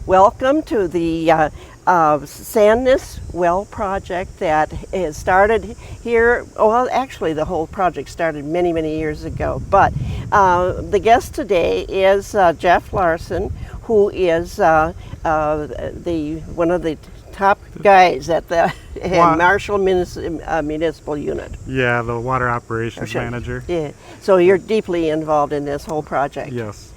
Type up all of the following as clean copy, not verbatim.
Welcome to the Sandnes well project that has started here. Well, actually, the whole project started many, many years ago. But the guest today is Jeff Larson, who is one of the top guys at the Marshall Municipal Unit. Yeah, the water operations manager. Yeah. So you're deeply involved in this whole project. Yes.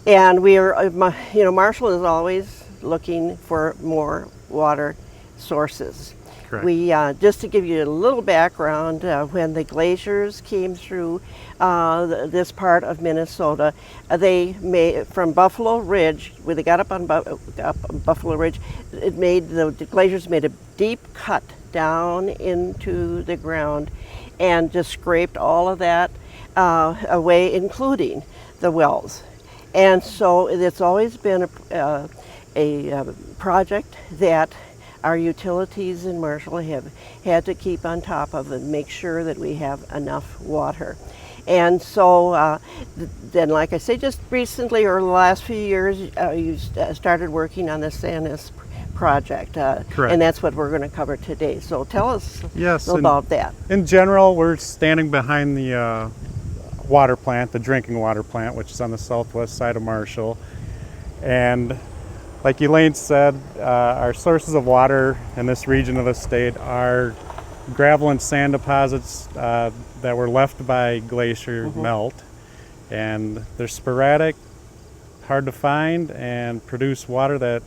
And we are, Marshall is always looking for more water sources. Correct. We, just to give you a little background, when the glaciers came through this part of Minnesota, they made, from Buffalo Ridge, when they got up on Buffalo Ridge, the glaciers made a deep cut down into the ground and just scraped all of that away, including the wells. And so it's always been a project that our utilities in Marshall have had to keep on top of and make sure that we have enough water. And so then, like I say, just recently or the last few years, you started working on the Sandnes project. Correct. And that's what we're going to cover today. So tell us about that. In general, we're standing behind the water plant, the drinking water plant, which is on the southwest side of Marshall. And like Elaine said, our sources of water in this region of the state are gravel and sand deposits that were left by glacier melt. And they're sporadic, hard to find, and produce water that,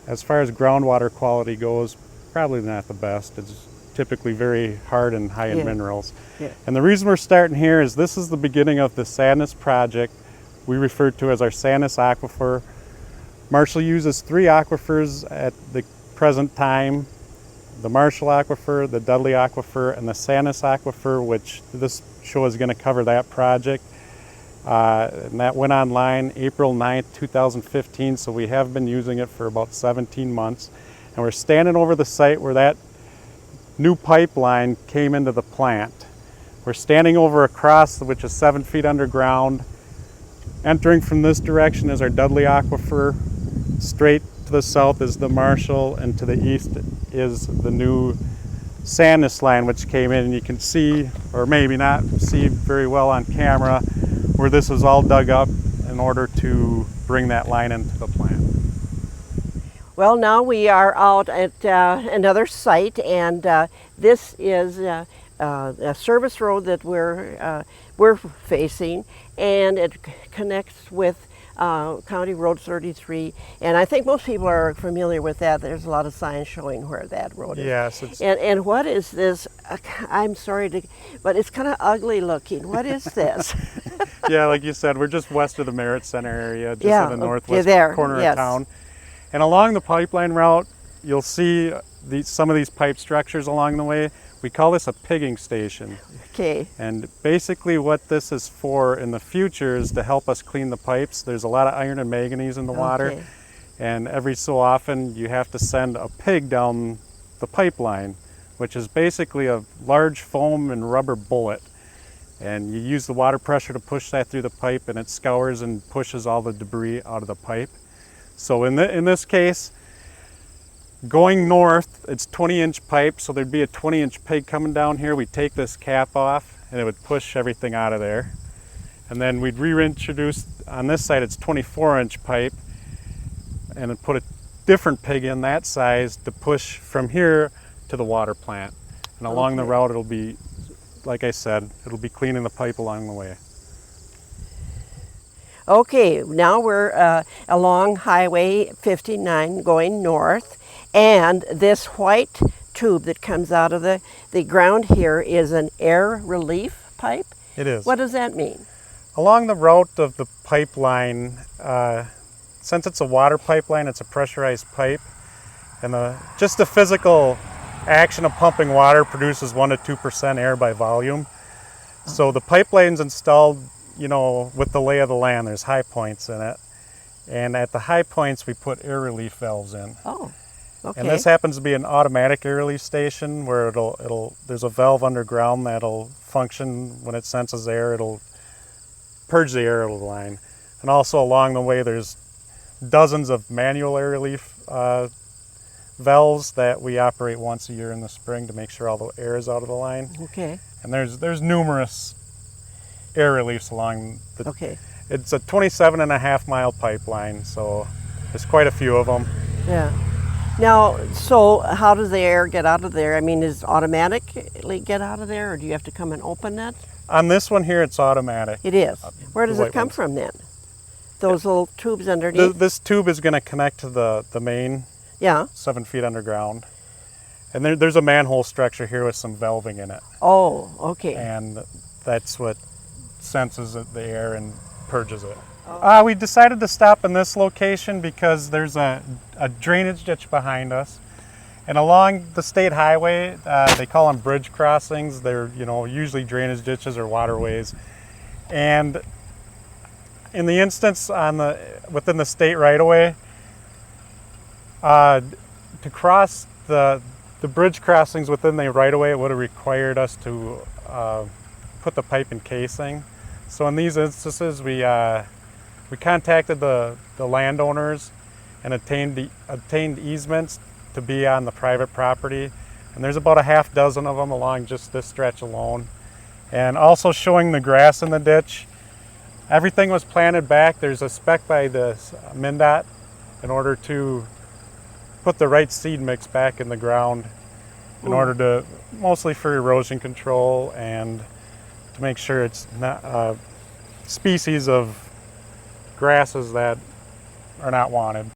as far as groundwater quality goes, probably not the best. It's typically very hard and high in minerals. Yeah. And the reason we're starting here is this is the beginning of the Sandnes project we refer to as our Sanus Aquifer. Marshall uses 3 aquifers at the present time: the Marshall Aquifer, the Dudley Aquifer, and the Sanus Aquifer, which this show is going to cover that project. And that went online April 9th, 2015, so we have been using it for about 17 months. And we're standing over the site where that new pipeline came into the plant. We're standing over a cross which is 7 feet underground. Entering from this direction is our Dudley Aquifer. Straight to the south is the Marshall, and to the east is the new Sandnes line, which came in, and you can see, or maybe not see very well on camera, where this was all dug up in order to bring that line into the plant. Well, now we are out at another site, and this is a service road that we're facing, and it connects with County Road 33, and I think most people are familiar with that. There's a lot of signs showing where that road is. Yes. And what is this? I'm sorry but it's kind of ugly looking. What is this? Yeah, like you said, we're just west of the Merritt Center area, just in the northwest corner of town. And along the pipeline route, you'll see some of these pipe structures along the way. We call this a pigging station. Okay. And basically what this is for in the future is to help us clean the pipes. There's a lot of iron and manganese in the water. And every so often you have to send a pig down the pipeline, which is basically a large foam and rubber bullet. And you use the water pressure to push that through the pipe, and it scours and pushes all the debris out of the pipe. So in this case, going north, it's 20-inch pipe, so there'd be a 20-inch pig coming down here. We'd take this cap off, and it would push everything out of there. And then we'd reintroduce, on this side, it's 24-inch pipe, and then put a different pig in that size to push from here to the water plant. And along the route, it'll be, like I said, it'll be cleaning the pipe along the way. Okay, now we're along Highway 59 going north, and this white tube that comes out of the ground here is an air relief pipe? It is. What does that mean? Along the route of the pipeline, since it's a water pipeline, it's a pressurized pipe, and just the physical action of pumping water produces 1 to 2% air by volume. So the pipeline's installed, with the lay of the land. There's high points in it, and at the high points we put air relief valves in. Oh, okay. And this happens to be an automatic air relief station where there's a valve underground that'll function when it senses air. It'll purge the air out of the line. And also along the way there's dozens of manual air relief valves that we operate once a year in the spring to make sure all the air is out of the line. Okay. And there's numerous air reliefs along the. Okay. It's a 27.5-mile pipeline, so there's quite a few of them. Yeah. Now, so how does the air get out of there? I mean, is it automatically get out of there, or do you have to come and open it? On this one here, it's automatic. It is. Where does the it white come ones. from then? Those little tubes underneath? This tube is going to connect to the main Yeah. 7 feet underground. And there's a manhole structure here with some valving in it. Oh, okay. And that's what senses the air and purges it. We decided to stop in this location because there's a drainage ditch behind us. And along the state highway, they call them bridge crossings. They're usually drainage ditches or waterways. And in the instance within the state right-of-way, to cross the bridge crossings within the right-of-way, it would have required us to put the pipe in casing. So in these instances, we contacted the landowners and obtained easements to be on the private property. And there's about a half dozen of them along just this stretch alone. And also showing the grass in the ditch. Everything was planted back. There's a spec by the MnDOT in order to put the right seed mix back in the ground in order to, mostly for erosion control and to make sure it's not species of grasses that are not wanted.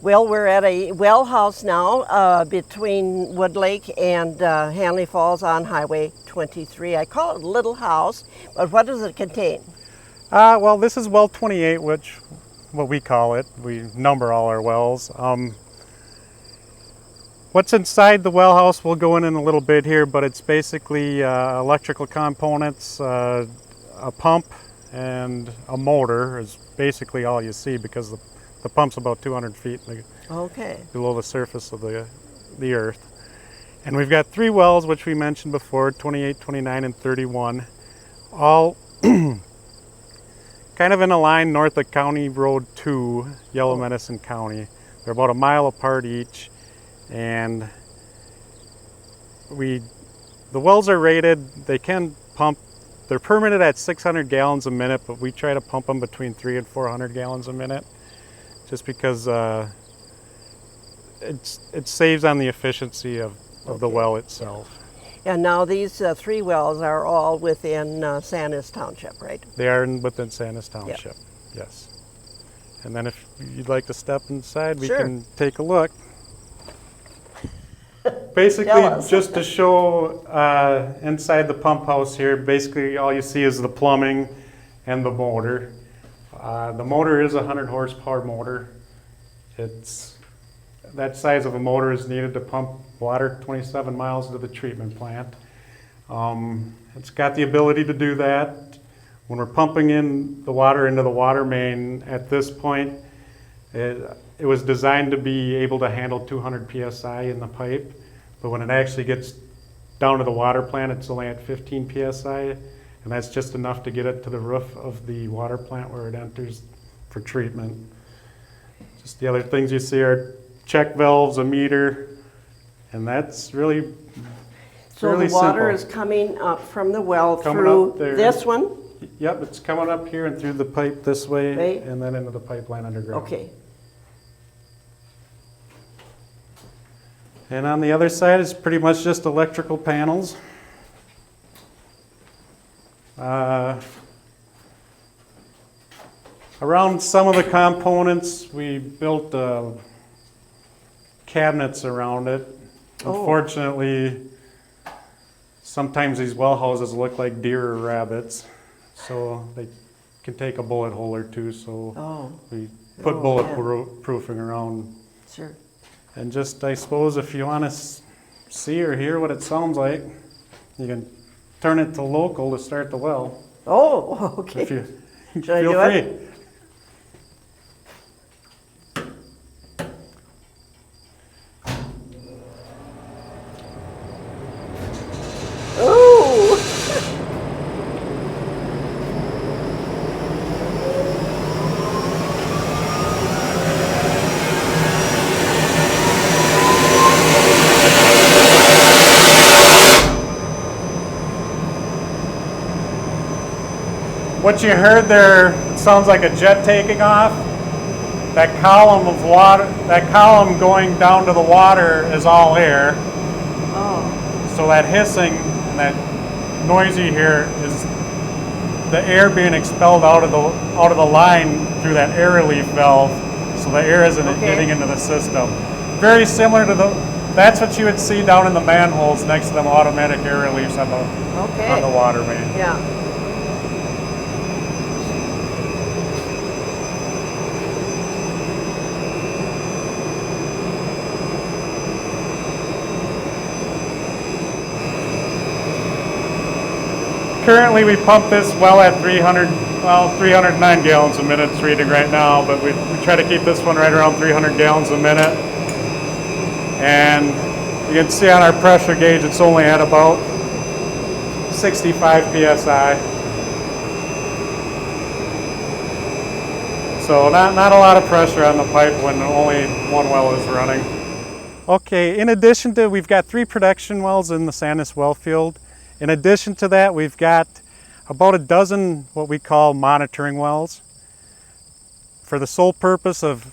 Well, we're at a well house now between Wood Lake and Hanley Falls on Highway 23. I call it a little house, but what does it contain? Well, this is well 28, which what we call it. We number all our wells. What's inside the well house, we'll go in a little bit here, but it's basically electrical components, a pump, and a motor is basically all you see because the pump's about 200 feet below the surface of the earth. And we've got 3 wells, which we mentioned before, 28, 29, and 31, all kind of in a line north of County Road 2, Yellow Medicine County. They're about a mile apart each, and the wells are rated, they can pump, they're permitted at 600 gallons a minute, but we try to pump them between 300 and 400 gallons a minute, just because it saves on the efficiency of the well itself. And now these 3 wells are all within Sandnes Township, right? They are within Sandnes Township, yes. And then if you'd like to step inside, we can take a look. Basically, just to show inside the pump house here, basically all you see is the plumbing and the motor. The motor is a 100 horsepower motor. That size of a motor is needed to pump water 27 miles to the treatment plant. It's got the ability to do that. When we're pumping in the water into the water main, at this point, it was designed to be able to handle 200 psi in the pipe, but when it actually gets down to the water plant, it's only at 15 psi, and that's just enough to get it to the roof of the water plant where it enters for treatment. Just the other things you see are check valves, a meter, and that's really So really the water simple. is coming up from the well Coming through up there. this one? Yep, it's coming up here and through the pipe this way, Right. and then into the pipeline underground. Okay. And on the other side is pretty much just electrical panels. Around some of the components, we built cabinets around it. Unfortunately, sometimes these well houses look like deer or rabbits, so they can take a bullet hole or two, so we put bulletproofing around. Sure. And just, I suppose, if you want to see or hear what it sounds like, you can turn it to local to start the well. Oh, okay. If you Should I feel do free. it? Ooh! What you heard there sounds like a jet taking off. That column of water, that column going down to the water is all air. Oh. So that hissing and that noise you hear is the air being expelled out of the line through that air relief valve. So the air isn't getting into the system. Very similar to that's what you would see down in the manholes next to them automatic air reliefs on the water main. Yeah. Currently, we pump this well at 309 gallons a minute it's reading right now, but we try to keep this one right around 300 gallons a minute. And you can see on our pressure gauge, it's only at about 65 psi. So not a lot of pressure on the pipe when only one well is running. Okay, in addition to, we've got 3 production wells in the Sandnes well field. In addition to that, we've got about a dozen what we call monitoring wells for the sole purpose of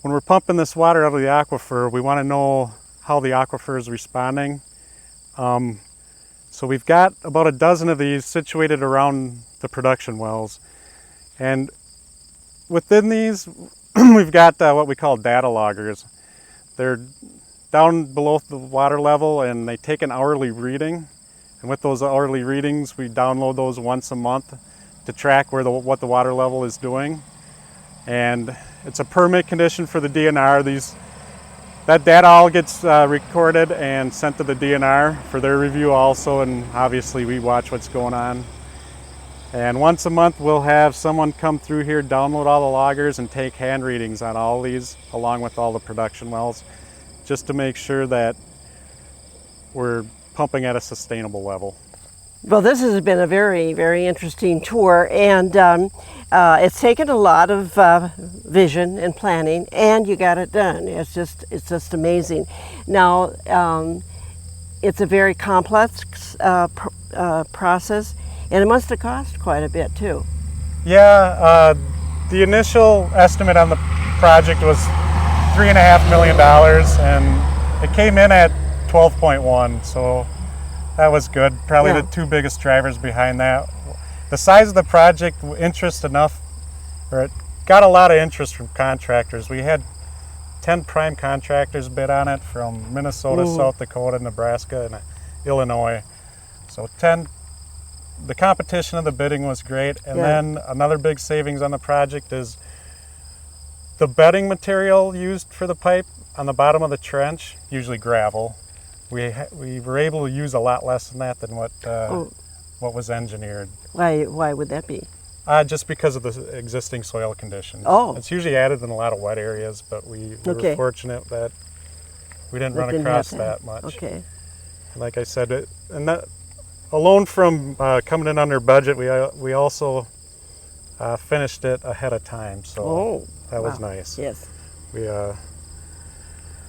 when we're pumping this water out of the aquifer, we want to know how the aquifer is responding. So we've got about a dozen of these situated around the production wells. And within these, we've got what we call data loggers. They're down below the water level and they take an hourly reading. And with those hourly readings, we download those once a month to track what the water level is doing. And it's a permit condition for the DNR. That data all gets recorded and sent to the DNR for their review also, and obviously we watch what's going on. And once a month we'll have someone come through here, download all the loggers and take hand readings on all these along with all the production wells, just to make sure that we're pumping at a sustainable level. Well, this has been a very, very interesting tour, and it's taken a lot of vision and planning, and you got it done. It's just amazing. Now, it's a very complex process, and it must have cost quite a bit too. Yeah, the initial estimate on the project was $3.5 million, and it came in at 12.1, so that was good. Probably the 2 biggest drivers behind that. The size of the project, it got a lot of interest from contractors. We had 10 prime contractors bid on it from Minnesota, South Dakota, Nebraska, and Illinois. So the competition of the bidding was great. And then another big savings on the project is the bedding material used for the pipe on the bottom of the trench, usually gravel. We were able to use a lot less than that than what was engineered. Why would that be? Just because of the existing soil conditions. Oh. It's usually added in a lot of wet areas, but we were fortunate that we didn't run across that much. Okay. Like I said, and that alone from coming in under budget, we also finished it ahead of time, so that was nice. Yes. We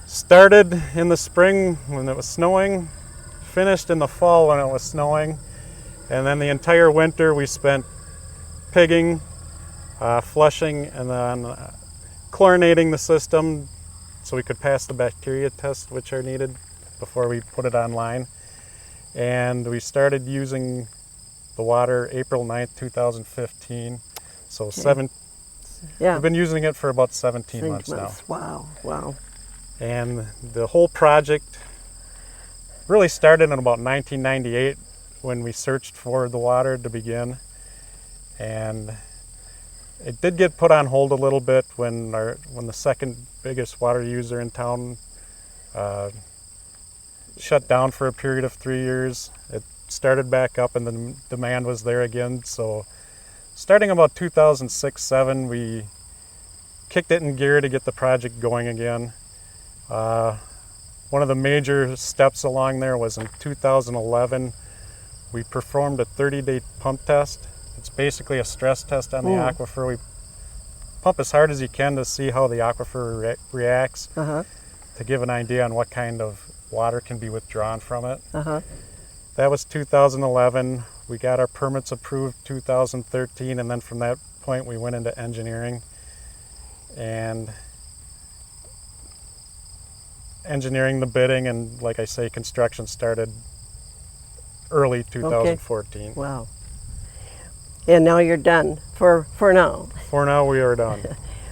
started in the spring when it was snowing, finished in the fall when it was snowing, and then the entire winter we spent pigging, flushing, and then chlorinating the system so we could pass the bacteria tests which are needed before we put it online. And we started using the water April 9th, 2015. So we've been using it for about 17 months now. Wow. And the whole project really started in about 1998 when we searched for the water to begin. And it did get put on hold a little bit when the second biggest water user in town shut down for a period of 3 years. It started back up and the demand was there again. So starting about 2006-07, we kicked it in gear to get the project going again. One of the major steps along there was in 2011, we performed a 30-day pump test. It's basically a stress test on the aquifer. We pump as hard as you can to see how the aquifer reacts, to give an idea on what kind of water can be withdrawn from it. That was 2011. We got our permits approved 2013, and then from that point we went into engineering. And engineering the bidding, and like I say, construction started early 2014. Wow. And now you're done for now. For now, we are done.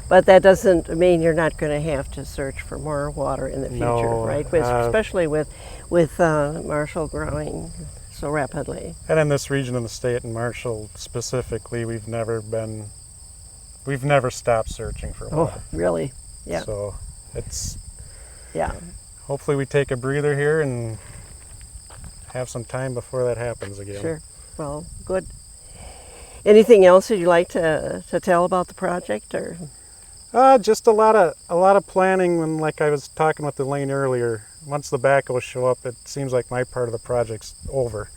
But that doesn't mean you're not going to have to search for more water in the future, No, right? Especially with Marshall growing so rapidly. And in this region of the state, and Marshall specifically, we've never stopped searching for water. Oh, really? Yeah. So it's, yeah. hopefully we take a breather here and have some time before that happens again. Sure. Well, good. Anything else that you'd like to tell about the project, or? Just a lot of planning. And like I was talking with Elaine earlier, once the backhoes show up, it seems like my part of the project's over.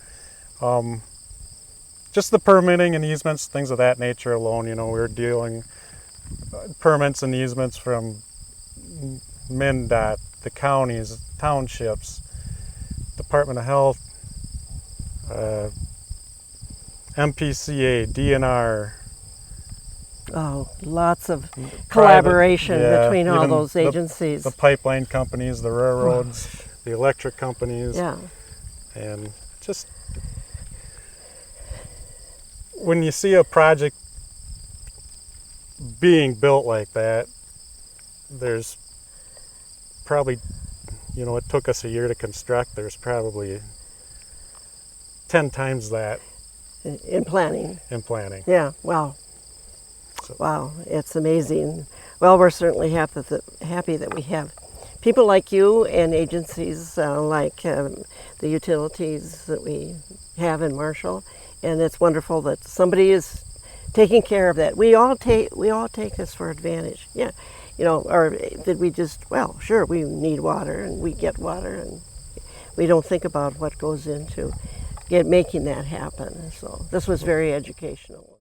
Just the permitting and easements, things of that nature alone. You know, we're dealing permits and easements from MnDOT, the counties, townships, Department of Health, MPCA, DNR. Oh, lots of collaboration between all even those agencies. The pipeline companies, the railroads, the electric companies. Yeah. And just when you see a project being built like that, there's probably, you know, it took us a year to construct. There's probably 10 times that In planning. in planning. Yeah, wow. So. Wow, it's amazing. Well, we're certainly happy that we have people like you and agencies like the utilities that we have in Marshall, and it's wonderful that somebody is taking care of that. We all take this for advantage. Yeah, you know, or did we just, well, sure, we need water and we get water, and we don't think about what goes into making that happen. So this was very educational.